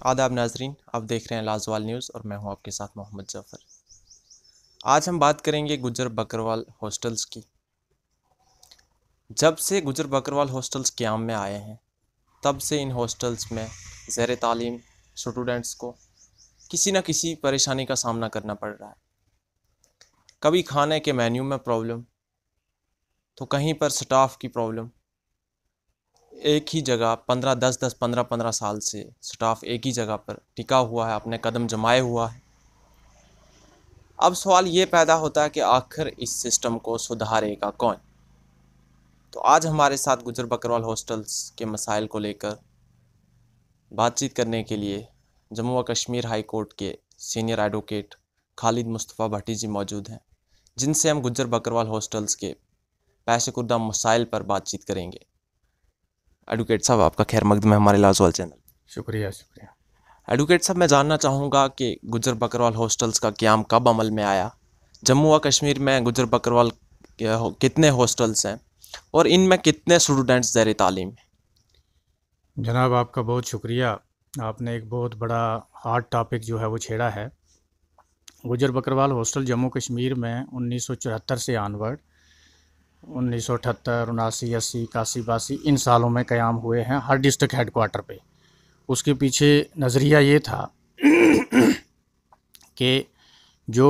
आदाब नाजरीन, आप देख रहे हैं लाजवाल न्यूज़ और मैं हूं आपके साथ मोहम्मद जफ़र। आज हम बात करेंगे गुजर बकरवाल हॉस्टल्स की। जब से गुजर बकरवाल हॉस्टल्स क़याम में आए हैं तब से इन हॉस्टल्स में ज़ेर तालीम स्टूडेंट्स को किसी न किसी परेशानी का सामना करना पड़ रहा है। कभी खाने के मेन्यू में प्रॉब्लम, तो कहीं पर स्टाफ की प्रॉब्लम। एक ही जगह 15 साल से स्टाफ एक ही जगह पर टिका हुआ है, अपने कदम जमाए हुआ है। अब सवाल ये पैदा होता है कि आखिर इस सिस्टम को सुधारेगा कौन। तो आज हमारे साथ गुजर बकरवाल हॉस्टल्स के मसाइल को लेकर बातचीत करने के लिए जम्मू व कश्मीर हाई कोर्ट के सीनियर एडवोकेट खालिद मुस्तफ़ा भट्टी जी मौजूद हैं, जिनसे हम गुजर बकरवाल हॉस्टल्स के पेश खुर्दा मसाइल पर बातचीत करेंगे। एडवोकेट साहब, आपका खैर मकदम है हमारे लाजवाल चैनल। शुक्रिया। एडवोकेट साहब, मैं जानना चाहूँगा कि गुजर बकरवाल हॉस्टल्स का क़याम कब अमल में आया, जम्मू व कश्मीर में गुजर बकरवाल कितने हॉस्टल्स हैं और इनमें कितने स्टूडेंट्स ज़ेर तालीम हैं? जनाब, आपका बहुत शुक्रिया। आपने एक बहुत बड़ा हार्ड टॉपिक जो है वो छेड़ा है। गुजर बकरवाल हॉस्टल जम्मू कश्मीर में 1974 से आनवर्ड 1978, 79, 80, 81, 82 इन सालों में क़याम हुए हैं हर डिस्ट्रिक्ट हेडक्वार्टर पे। उसके पीछे नज़रिया ये था कि जो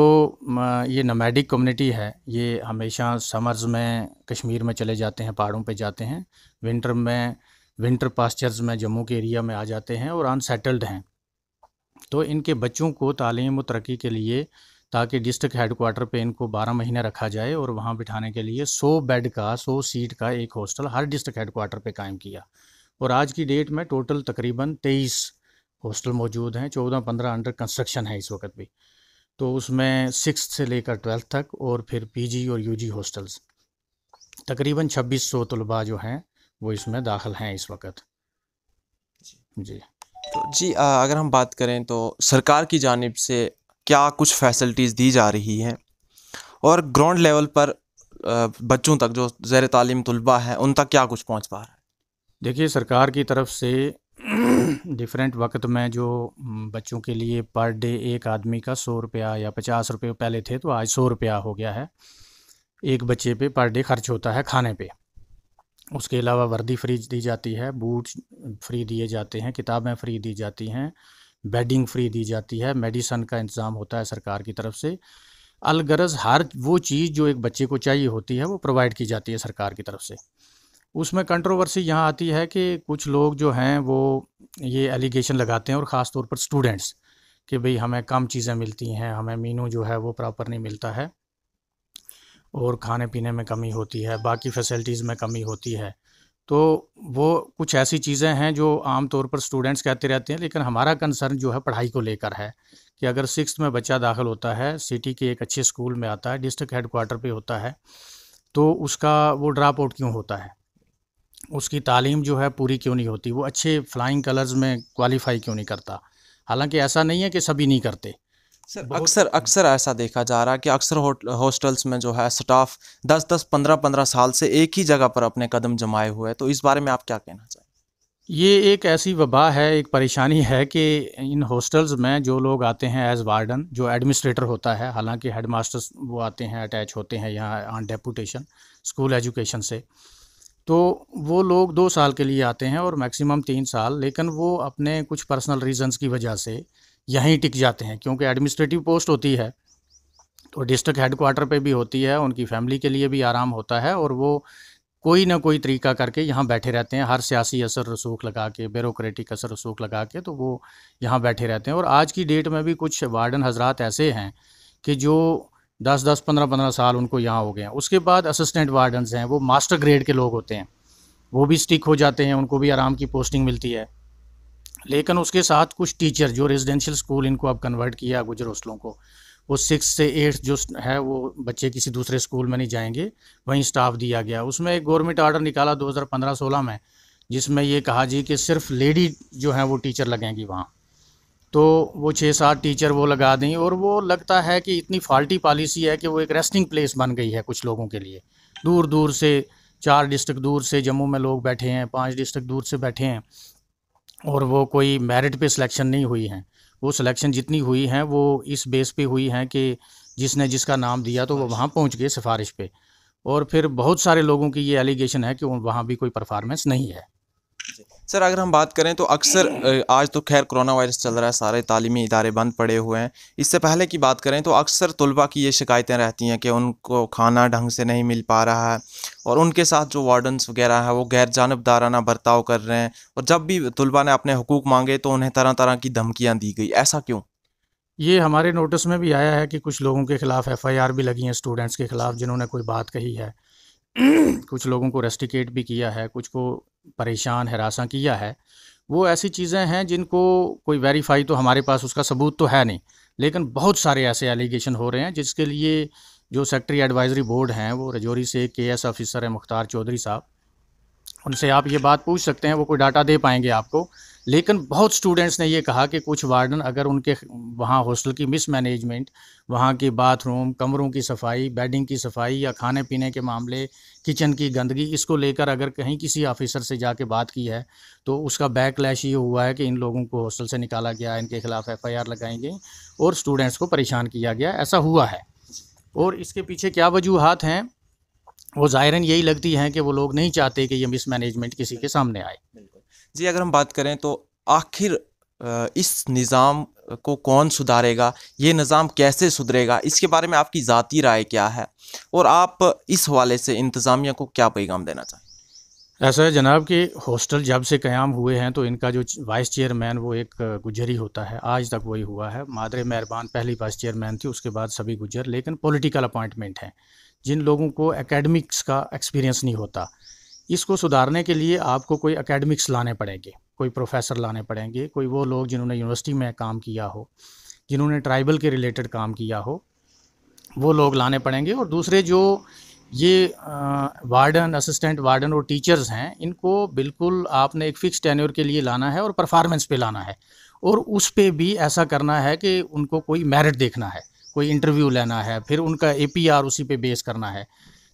ये नमैडिक कम्युनिटी है, ये हमेशा समर्स में कश्मीर में चले जाते हैं, पहाड़ों पे जाते हैं, विंटर में विंटर पास्चर्स में जम्मू के एरिया में आ जाते हैं और अनसेटल्ड हैं। तो इनके बच्चों को तालीम और तरक्की के लिए, ताकि डिस्ट्रिक्ट हेडक्वार्टर पे इनको 12 महीने रखा जाए और वहाँ बिठाने के लिए 100 बेड का 100 सीट का एक हॉस्टल हर डिस्ट्रिक्ट हेडक्वार्टर पे कायम किया। और आज की डेट में टोटल तकरीबन 23 हॉस्टल मौजूद हैं, 14-15 अंडर कंस्ट्रक्शन है इस वक्त भी। तो उसमें 6th से लेकर 12th तक और फिर पीजी और यूजी हॉस्टल्स तकरीबन 2600 तलबा जो हैं वो इसमें दाखिल हैं इस वक्त। जी। तो जी, अगर हम बात करें तो सरकार की जानिब से क्या कुछ फैसिलिटीज़ दी जा रही हैं और ग्राउंड लेवल पर बच्चों तक जो ज़ेर तालीम तलबा हैं उन तक क्या कुछ पहुँच पा रहा है? देखिए, सरकार की तरफ से डिफरेंट वक्त में जो बच्चों के लिए पर डे एक आदमी का 100 रुपया या 50 रुपये पहले थे, तो आज 100 रुपया हो गया है। एक बच्चे पे पर डे खर्च होता है खाने पे। उसके अलावा वर्दी फ्री दी जाती है, बूट फ्री दिए जाते हैं, किताबें फ्री दी जाती हैं, बेडिंग फ्री दी जाती है, मेडिसन का इंतज़ाम होता है सरकार की तरफ से। अलगरज हर वो चीज़ जो एक बच्चे को चाहिए होती है वो प्रोवाइड की जाती है सरकार की तरफ से। उसमें कंट्रोवर्सी यहाँ आती है कि कुछ लोग जो हैं वो ये एलिगेशन लगाते हैं, और ख़ास तौर पर स्टूडेंट्स, कि भाई हमें कम चीज़ें मिलती हैं, हमें मीनू जो है वो प्रॉपर नहीं मिलता है और खाने पीने में कमी होती है, बाकी फैसिलिटीज़ में कमी होती है। तो वो कुछ ऐसी चीज़ें हैं जो आम तौर पर स्टूडेंट्स कहते रहते हैं, लेकिन हमारा कंसर्न जो है पढ़ाई को लेकर है कि अगर 6th में बच्चा दाखिल होता है, सिटी के एक अच्छे स्कूल में आता है, डिस्ट्रिक्ट हेडक्वार्टर पे होता है, तो उसका वो ड्रॉप आउट क्यों होता है, उसकी तालीम जो है पूरी क्यों नहीं होती, वो अच्छे फ्लाइंग कलर्स में क्वालिफाई क्यों नहीं करता। हालांकि ऐसा नहीं है कि सभी नहीं करते। सर, बहुत अक्सर अक्सर ऐसा देखा जा रहा है कि अक्सर हॉस्टल्स में जो है स्टाफ 10-10, 15-15 साल से एक ही जगह पर अपने कदम जमाए हुए हैं। तो इस बारे में आप क्या कहना चाहें? ये एक ऐसी वबा है, एक परेशानी है कि इन हॉस्टल्स में जो लोग आते हैं एज वार्डन, जो एडमिनिस्ट्रेटर होता है, हालांकि हेड मास्टर्स वो आते हैं, अटैच होते हैं यहाँ ऑन डेपुटेशन स्कूल एजुकेशन से, तो वो लोग 2 साल के लिए आते हैं और मैक्सिमम 3 साल, लेकिन वो अपने कुछ पर्सनल रीजंस की वजह से यहीं टिक जाते हैं, क्योंकि एडमिनिस्ट्रेटिव पोस्ट होती है तो डिस्ट्रिक्ट हेडक्वार्टर पे भी होती है, उनकी फैमिली के लिए भी आराम होता है, और वो कोई ना कोई तरीका करके यहाँ बैठे रहते हैं, हर सियासी असर रसूख लगा के, ब्यूरोक्रेटिक असर रसूख लगा के, तो वो यहाँ बैठे रहते हैं। और आज की डेट में भी कुछ वार्डन हजरात ऐसे हैं कि जो 10-10, 15-15 साल उनको यहाँ हो गए हैं। उसके बाद असिस्टेंट वार्डन्स हैं, वो मास्टर ग्रेड के लोग होते हैं, वो भी स्टिक हो जाते हैं, उनको भी आराम की पोस्टिंग मिलती है। लेकिन उसके साथ कुछ टीचर जो रेजिडेंशियल स्कूल इनको अब कन्वर्ट किया गुजर हॉस्टलों को, वो 6 से 8 जो है वो बच्चे किसी दूसरे स्कूल में नहीं जाएंगे, वहीं स्टाफ दिया गया। उसमें एक गवर्नमेंट ऑर्डर निकाला 2015-16 में, जिसमें ये कहा जी कि सिर्फ लेडी जो हैं वो टीचर लगेंगी वहाँ। तो वो 6-7 टीचर वो लगा दें, और वो लगता है कि इतनी फॉल्टी पॉलिसी है कि वो एक रेस्टिंग प्लेस बन गई है कुछ लोगों के लिए। दूर दूर से, 4 डिस्ट्रिक्ट दूर से जम्मू में लोग बैठे हैं, 5 डिस्ट्रिक्ट दूर से बैठे हैं, और वो कोई मेरिट पे सिलेक्शन नहीं हुई हैं। वो सिलेक्शन जितनी हुई हैं वो इस बेस पे हुई हैं कि जिसने जिसका नाम दिया तो वो वहाँ पहुँच गए सिफारिश पे। और फिर बहुत सारे लोगों की ये एलिगेशन है कि वहाँ भी कोई परफॉर्मेंस नहीं है। सर अगर हम बात करें तो अक्सर आज तो खैर कोरोना वायरस चल रहा है, सारे तालीमी इदारे बंद पड़े हुए हैं। इससे पहले की बात करें तो अक्सर तलबा की ये शिकायतें रहती हैं कि उनको खाना ढंग से नहीं मिल पा रहा है और उनके साथ जो वार्डन्स वगैरह हैं वो गैर जानबदाराना बर्ताव कर रहे हैं, और जब भी तलबा ने अपने हुकूक मांगे तो उन्हें तरह तरह की धमकियाँ दी गई। ऐसा क्यों? ये हमारे नोटिस में भी आया है कि कुछ लोगों के खिलाफ एफआईआर भी लगी है स्टूडेंट्स के खिलाफ जिन्होंने कोई बात कही है। कुछ लोगों को रेस्टिकेट भी किया है, कुछ को परेशान हरासा किया है। वो ऐसी चीज़ें हैं जिनको कोई वेरीफाई तो हमारे पास उसका सबूत तो है नहीं, लेकिन बहुत सारे ऐसे एलिगेशन हो रहे हैं जिसके लिए जो सेक्रेटरी एडवाइजरी बोर्ड हैं वो रजौरी से केएस ऑफिसर है मुख्तार चौधरी साहब, उनसे आप ये बात पूछ सकते हैं, वो कोई डाटा दे पाएंगे आपको। लेकिन बहुत स्टूडेंट्स ने ये कहा कि कुछ वार्डन अगर उनके वहाँ हॉस्टल की मिसमैनेजमेंट, वहाँ के बाथरूम, कमरों की सफाई, बेडिंग की सफाई या खाने पीने के मामले, किचन की गंदगी, इसको लेकर अगर कहीं किसी ऑफिसर से जाके बात की है तो उसका बैकलैश ये हुआ है कि इन लोगों को हॉस्टल से निकाला गया, इनके खिलाफ एफआईआर लगाई गई और स्टूडेंट्स को परेशान किया गया। ऐसा हुआ है। और इसके पीछे क्या वजूहात हैं वो ज़ाहिरन यही लगती हैं कि वो लोग नहीं चाहते कि ये मिसमैनेजमेंट किसी के सामने आए। जी अगर हम बात करें तो आखिर इस निज़ाम को कौन सुधारेगा, ये निज़ाम कैसे सुधरेगा, इसके बारे में आपकी ज़ाती राय क्या है और आप इस हवाले से इंतज़ामिया को क्या पैगाम देना चाहें? ऐसा है जनाब कि हॉस्टल जब से क़याम हुए हैं तो इनका जो वाइस चेयरमैन वो एक गुजरी होता है, आज तक वही हुआ है। मादरे मेहरबान पहली वाइस चेयरमैन थी, उसके बाद सभी गुजर, लेकिन पॉलिटिकल अपॉइंटमेंट हैं जिन लोगों को एकेडमिक्स का एक्सपीरियंस नहीं होता। इसको सुधारने के लिए आपको कोई एकेडमिक्स लाने पड़ेंगे, कोई प्रोफेसर लाने पड़ेंगे, कोई वो लोग जिन्होंने यूनिवर्सिटी में काम किया हो, जिन्होंने ट्राइबल के रिलेटेड काम किया हो, वो लोग लाने पड़ेंगे। और दूसरे जो ये वार्डन, असिस्टेंट वार्डन और टीचर्स हैं, इनको बिल्कुल आपने एक फ़िक्स टेन्योर के लिए लाना है और परफॉर्मेंस पे लाना है। और उस पे भी ऐसा करना है कि उनको कोई मेरिट देखना है, कोई इंटरव्यू लेना है, फिर उनका एपीआर उसी पे बेस करना है,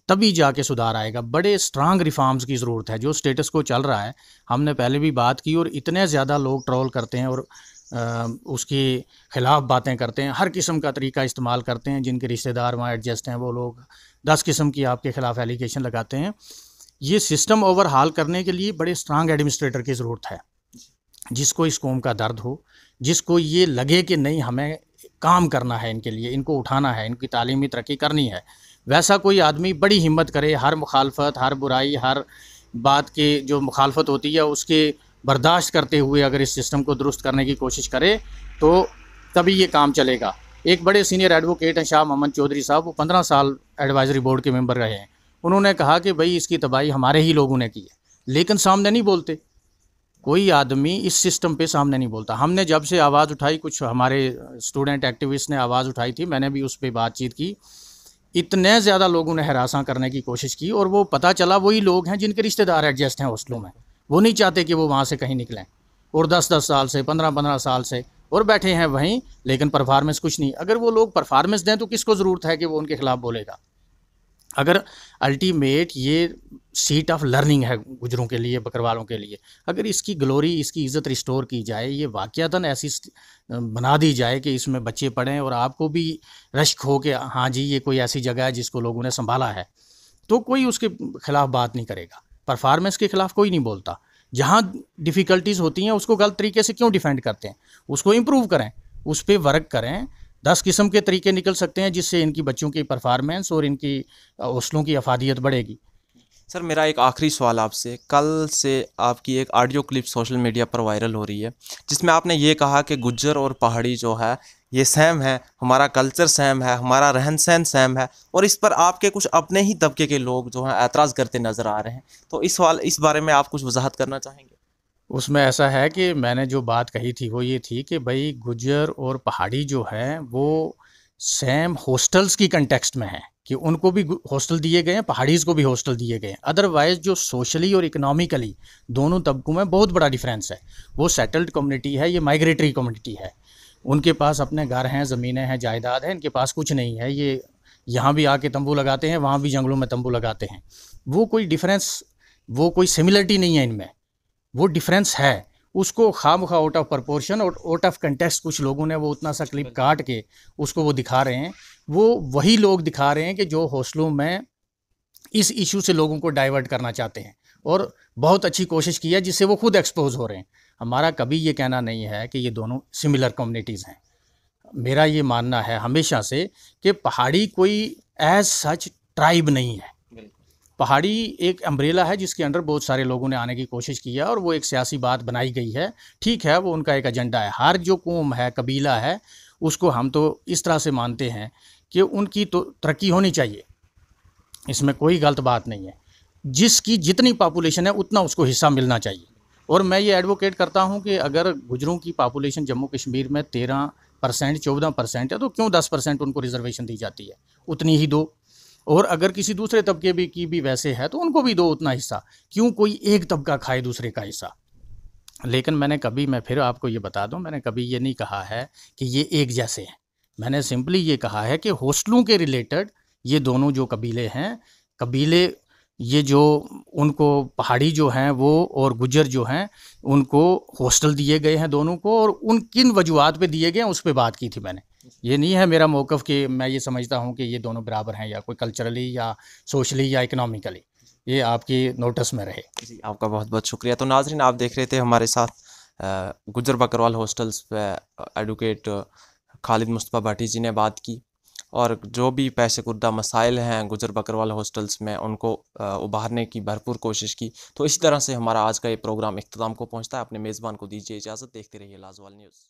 तभी जाके सुधार आएगा। बड़े स्ट्रांग रिफॉर्म्स की ज़रूरत है। जो स्टेटस को चल रहा है, हमने पहले भी बात की और इतने ज़्यादा लोग ट्रोल करते हैं और उसके ख़िलाफ़ बातें करते हैं, हर किस्म का तरीका इस्तेमाल करते हैं। जिनके रिश्तेदार वहाँ एडजस्ट हैं वो लोग 10 किस्म की आपके ख़िलाफ़ एलिगेशन लगाते हैं। ये सिस्टम ओवरहाल करने के लिए बड़े स्ट्रांग एडमिनिस्ट्रेटर की ज़रूरत है, जिसको इस कौम का दर्द हो, जिसको ये लगे कि नहीं हमें काम करना है, इनके लिए इनको उठाना है, इनकी तालीमी तरक्की करनी है। वैसा कोई आदमी बड़ी हिम्मत करे, हर मुखालफत, हर बुराई, हर बात की जो मुखालफत होती है उसके बर्दाश्त करते हुए अगर इस सिस्टम को दुरुस्त करने की कोशिश करे तो तभी ये काम चलेगा। एक बड़े सीनियर एडवोकेट हैं शाह मोहम्मद चौधरी साहब, वो 15 साल एडवाइजरी बोर्ड के मेंबर रहे हैं। उन्होंने कहा कि भाई इसकी तबाही हमारे ही लोगों ने की है, लेकिन सामने नहीं बोलते। कोई आदमी इस सिस्टम पे सामने नहीं बोलता। हमने जब से आवाज़ उठाई, कुछ हमारे स्टूडेंट एक्टिविस्ट ने आवाज़ उठाई थी, मैंने भी उस पर बातचीत की। इतने ज़्यादा लोगों ने हरासा करने की कोशिश की और वो पता चला वही लोग हैं जिनके रिश्तेदार एडजस्ट हैं हॉस्टलों में। वो नहीं चाहते कि वो वहाँ से कहीं निकलें और 10-10 साल से, 15-15 साल से और बैठे हैं वहीं, लेकिन परफॉर्मेंस कुछ नहीं। अगर वो लोग परफॉर्मेंस दें तो किसको ज़रूरत है कि वो उनके खिलाफ बोलेगा। अगर अल्टीमेट ये सीट ऑफ लर्निंग है गुजरों के लिए, बकरवालों के लिए, अगर इसकी ग्लोरी, इसकी इज़्ज़त रिस्टोर की जाए, ये वाक़यातन ऐसी बना दी जाए कि इसमें बच्चे पढ़ें और आपको भी रश्क हो कि हाँ जी ये कोई ऐसी जगह है जिसको लोगों ने संभाला है, तो कोई उसके खिलाफ बात नहीं करेगा। परफॉर्मेंस के खिलाफ कोई नहीं बोलता। जहाँ डिफ़िकल्टीज़ होती हैं उसको गलत तरीके से क्यों डिफेंड करते हैं? उसको इम्प्रूव करें, उस पर वर्क करें। 10 किस्म के तरीके निकल सकते हैं जिससे इनकी बच्चों की परफॉर्मेंस और इनकी हौसलों की अफादियत बढ़ेगी। सर मेरा एक आखिरी सवाल आपसे, कल से आपकी एक ऑडियो क्लिप सोशल मीडिया पर वायरल हो रही है जिसमें आपने ये कहा कि गुज्जर और पहाड़ी जो है ये सेम है, हमारा कल्चर सेम है, हमारा रहन सहन सेम है, और इस पर आपके कुछ अपने ही तबके के लोग जो हैं एतराज़ करते नज़र आ रहे हैं। तो इस बारे में आप कुछ वजाहत करना चाहेंगे? उसमें ऐसा है कि मैंने जो बात कही थी वो ये थी कि भाई गुज्जर और पहाड़ी जो हैं वो सेम हॉस्टल्स की कंटेक्स्ट में हैं कि उनको भी हॉस्टल दिए गए हैं, पहाड़ीज़ को भी हॉस्टल दिए गए हैं। अदरवाइज़ जो सोशली और इकोनॉमिकली दोनों तबकों में बहुत बड़ा डिफरेंस है। वो सेटल्ड कम्युनिटी है, ये माइग्रेटरी कम्युनिटी है। उनके पास अपने घर हैं, ज़मीनें हैं, जायदाद है, इनके पास कुछ नहीं है। ये यहाँ भी आके तंबू लगाते हैं, वहाँ भी जंगलों में तंबू लगाते हैं। वो कोई डिफरेंस, वो कोई सिमिलरिटी नहीं है इनमें, वो डिफरेंस है। उसको खामखा आउट ऑफ प्रपोर्शन और आउट ऑफ कंटेक्स्ट कुछ लोगों ने वो उतना सा क्लिप काट के उसको वो दिखा रहे हैं। वो वही लोग दिखा रहे हैं कि जो हॉस्टलों में इस इशू से लोगों को डाइवर्ट करना चाहते हैं, और बहुत अच्छी कोशिश की है जिससे वो खुद एक्सपोज हो रहे हैं। हमारा कभी ये कहना नहीं है कि ये दोनों सिमिलर कम्युनिटीज़ हैं। मेरा ये मानना है हमेशा से कि पहाड़ी कोई एज सच ट्राइब नहीं है। पहाड़ी एक अम्ब्रेला है जिसके अंडर बहुत सारे लोगों ने आने की कोशिश की है, और वो एक सियासी बात बनाई गई है। ठीक है, वो उनका एक एजेंडा है। हर जो कौम है, कबीला है, उसको हम तो इस तरह से मानते हैं कि उनकी तो तरक्की होनी चाहिए, इसमें कोई गलत बात नहीं है। जिसकी जितनी पॉपुलेशन है उतना उसको हिस्सा मिलना चाहिए। और मैं ये एडवोकेट करता हूँ कि अगर गुजरों की पॉपुलेशन जम्मू कश्मीर में 13% 14% है, तो क्यों 10% उनको रिजर्वेशन दी जाती है? उतनी ही दो। और अगर किसी दूसरे तबके की भी वैसे है तो उनको भी दो उतना हिस्सा। क्यों कोई एक तबका खाए दूसरे का हिस्सा? लेकिन मैं फिर आपको ये बता दूं, मैंने कभी ये नहीं कहा है कि ये एक जैसे हैं। मैंने सिंपली ये कहा है कि हॉस्टलों के रिलेटेड ये दोनों जो कबीले हैं, कबीले ये जो उनको पहाड़ी जो हैं वो और गुज्जर जो हैं उनको हॉस्टल दिए गए हैं दोनों को, और उन किन वजूहात पे दिए गए हैं उस पर बात की थी मैंने। ये नहीं है मेरा मौक़िफ़ कि मैं ये समझता हूँ कि ये दोनों बराबर हैं, या कोई कल्चरली या सोशली या इकोनॉमिकली। ये आपकी नोटिस में रहे। जी, आपका बहुत बहुत शुक्रिया। तो नाज़रीन, आप देख रहे थे हमारे साथ गुज्जर बकरवाल हॉस्टल्स पे एडवोकेट खालिद मुस्तफ़ा भट्टी जी ने बात की, और जो भी पेश कुर्दा मसाइल हैं गुज्जर बकरवाल हॉस्टल्स में उनको उभारने की भरपूर कोशिश की। तो इसी तरह से हमारा आज का ये प्रोग्राम इख्तिताम को पहुँचता है। अपने मेज़बान को दीजिए इजाज़त। देखते रहिए लाजवाल न्यूज़।